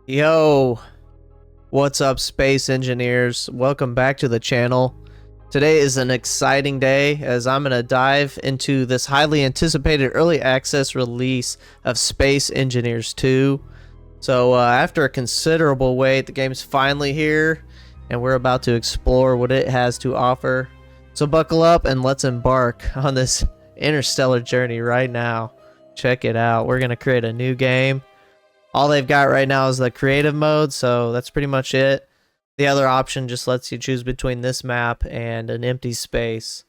Yo, what's up, space engineers? Welcome back to the channel. Today is an exciting day as I'm going to dive into this highly anticipated early access release of Space Engineers 2. So after a considerable wait, the game's finally here and we're about to explore what it has to offer. So buckle up and let's embark on this interstellar journey right now. Check it out. We're going to create a new game. All they've got right now is the creative mode, so that's pretty much it. The other option just lets you choose between this map and an empty space.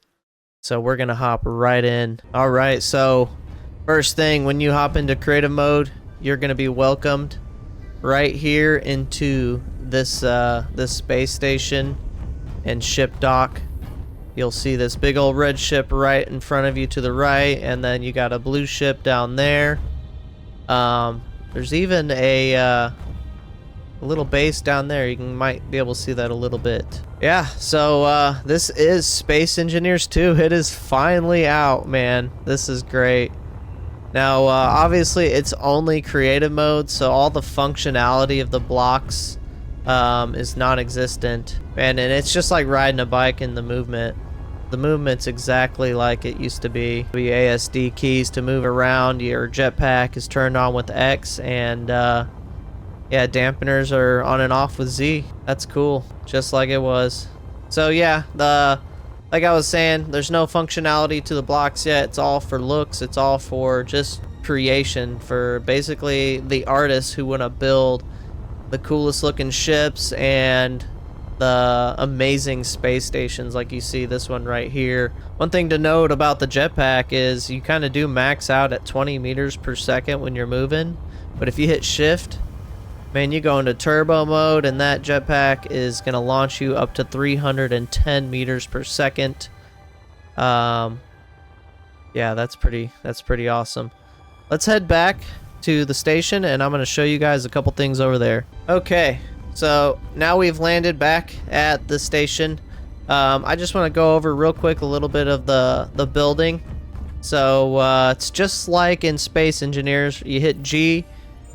So we're going to hop right in. Alright, so first thing, when you hop into creative mode, you're going to be welcomed right here into this space station and ship dock. You'll see this big old red ship right in front of you to the right, and then you got a blue ship down there. There's even a little base down there. You might be able to see that a little bit. Yeah, so this is Space Engineers 2. It is finally out, man. This is great. Now, obviously, it's only creative mode, so all the functionality of the blocks is non-existent. And it's just like riding a bike in the movement. The movement's exactly like it used to be. The ASD keys to move around. Your jetpack is turned on with X, and yeah, dampeners are on and off with Z. That's cool, just like it was. So yeah, like I was saying, there's no functionality to the blocks yet. It's all for looks. It's all for just creation for basically the artists who want to build the coolest looking ships and the amazing space stations like you see this one right here. One thing to note about the jetpack is you kind of do max out at 20 meters per second when you're moving, but if you hit shift, man, you go into turbo mode and that jetpack is going to launch you up to 310 meters per second. Yeah, that's pretty awesome. Let's head back to the station and I'm going to show you guys a couple things over there. Okay, so now we've landed back at the station. I just want to go over real quick a little bit of the building. So it's just like in Space Engineers. You hit G,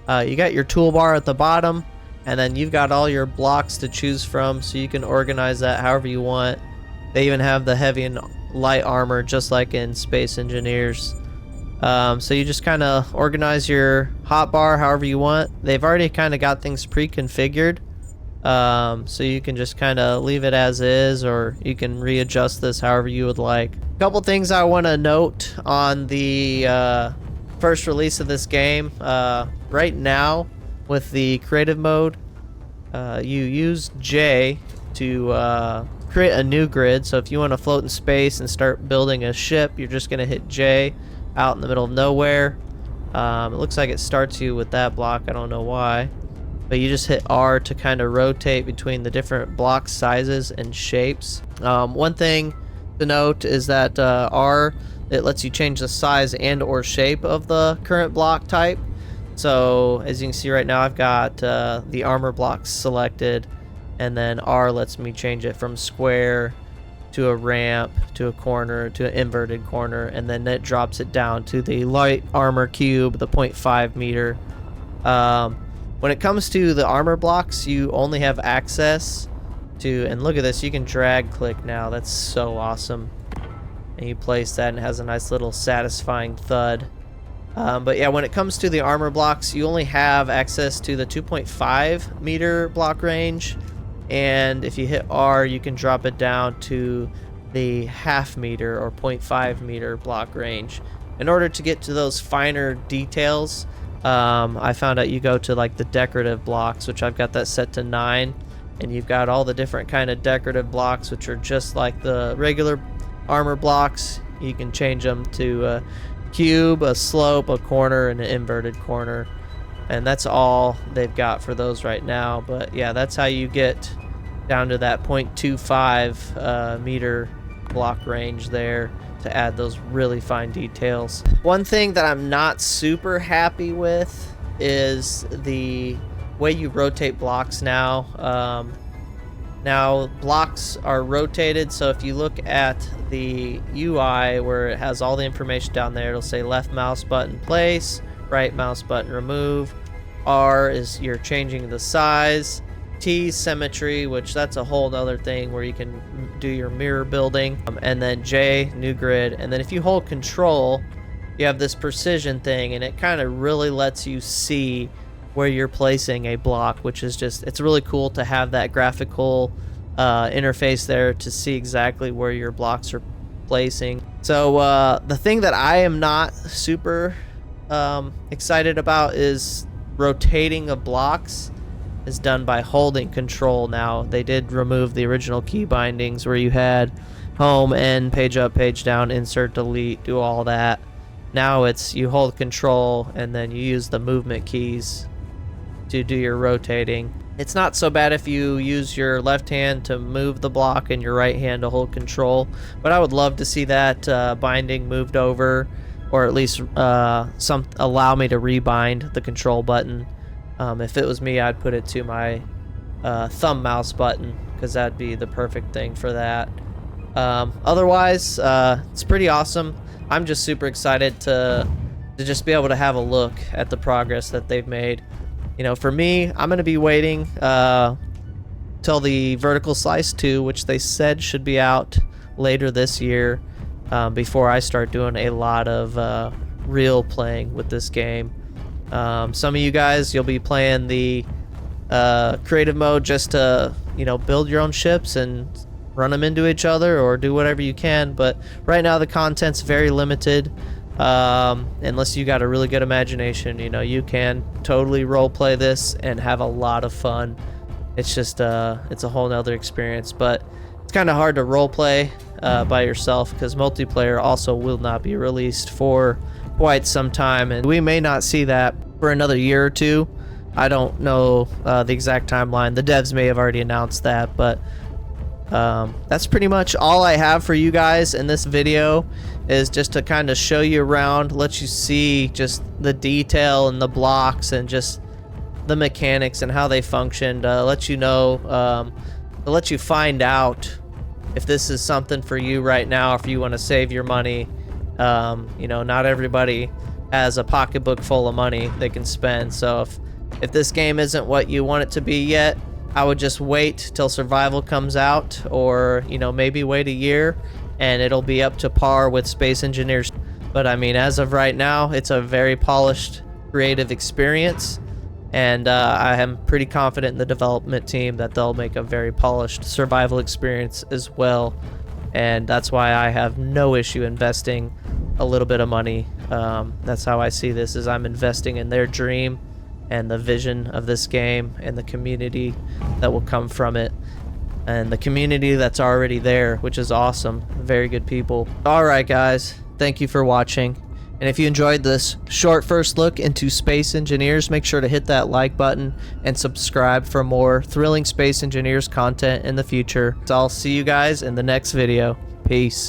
you got your toolbar at the bottom, and then you've got all your blocks to choose from, so you can organize that however you want. They even have the heavy and light armor just like in Space Engineers. So you just kind of organize your hotbar however you want. They've already kind of got things pre-configured. So you can just kind of leave it as is, or you can readjust this however you would like. A couple things I want to note on the first release of this game. Right now with the creative mode, you use J to create a new grid. So if you want to float in space and start building a ship, you're just going to hit J out in the middle of nowhere. It looks like it starts you with that block. I don't know why. But you just hit R to kind of rotate between the different block sizes and shapes. One thing to note is that R, it lets you change the size and or shape of the current block type. So as you can see right now, I've got the armor blocks selected, and then R lets me change it from square to a ramp to a corner to an inverted corner, and then it drops it down to the light armor cube, the 0.5 meter. When it comes to the armor blocks, you only have access to, and look at this, you can drag click now. That's so awesome. And you place that and it has a nice little satisfying thud. But yeah, when it comes to the armor blocks, you only have access to the 2.5 meter block range. And if you hit R, you can drop it down to the half meter or 0.5 meter block range. In order to get to those finer details, I found out you go to like the decorative blocks, which I've got that set to 9, and you've got all the different kind of decorative blocks, which are just like the regular armor blocks. You can change them to a cube, a slope, a corner, and an inverted corner, and that's all they've got for those right now. But yeah, that's how you get down to that 0.25 meter block range there to add those really fine details. One thing that I'm not super happy with is the way you rotate blocks now. Now blocks are rotated, so if you look at the UI where it has all the information down there, it'll say left mouse button place, right mouse button remove. R is you're changing the size. T, symmetry, which that's a whole other thing where you can do your mirror building. And then J, new grid. And then if you hold control, you have this precision thing, and it kind of really lets you see where you're placing a block, which is just, it's really cool to have that graphical interface there to see exactly where your blocks are placing. So the thing that I am not super excited about is rotating of blocks is done by holding control now. They did remove the original key bindings where you had home, end, page up, page down, insert, delete, do all that. Now it's you hold control and then you use the movement keys to do your rotating. It's not so bad if you use your left hand to move the block and your right hand to hold control, but I would love to see that binding moved over, or at least allow me to rebind the control button. If it was me, I'd put it to my thumb mouse button, because that'd be the perfect thing for that. Otherwise, it's pretty awesome. I'm just super excited to just be able to have a look at the progress that they've made. You know, for me, I'm going to be waiting till the Vertical Slice 2, which they said should be out later this year, before I start doing a lot of real playing with this game. Some of you guys, you'll be playing the creative mode just to, you know, build your own ships and run them into each other or do whatever you can. But right now the content's very limited. Unless you got a really good imagination, you know, you can totally role play this and have a lot of fun. It's just it's a whole nother experience, but it's kind of hard to role play by yourself, because multiplayer also will not be released for quite some time, and we may not see that for another year or two. I don't know the exact timeline. The devs may have already announced that, but that's pretty much all I have for you guys in this video, is just to kind of show you around, let you see just the detail and the blocks and just the mechanics and how they functioned, let you know, let you find out if this is something for you right now, if you want to save your money. You know, not everybody has a pocketbook full of money they can spend, so if this game isn't what you want it to be yet, I would just wait till Survival comes out, or, you know, maybe wait a year and it'll be up to par with Space Engineers. But I mean, as of right now, it's a very polished, creative experience, and I am pretty confident in the development team that they'll make a very polished survival experience as well. And that's why I have no issue investing a little bit of money. That's how I see this, is I'm investing in their dream and the vision of this game and the community that will come from it, and the community that's already there, which is awesome. Very good people. Alright guys, thank you for watching, and if you enjoyed this short first look into Space Engineers, make sure to hit that like button and subscribe for more thrilling Space Engineers content in the future. So I'll see you guys in the next video. Peace.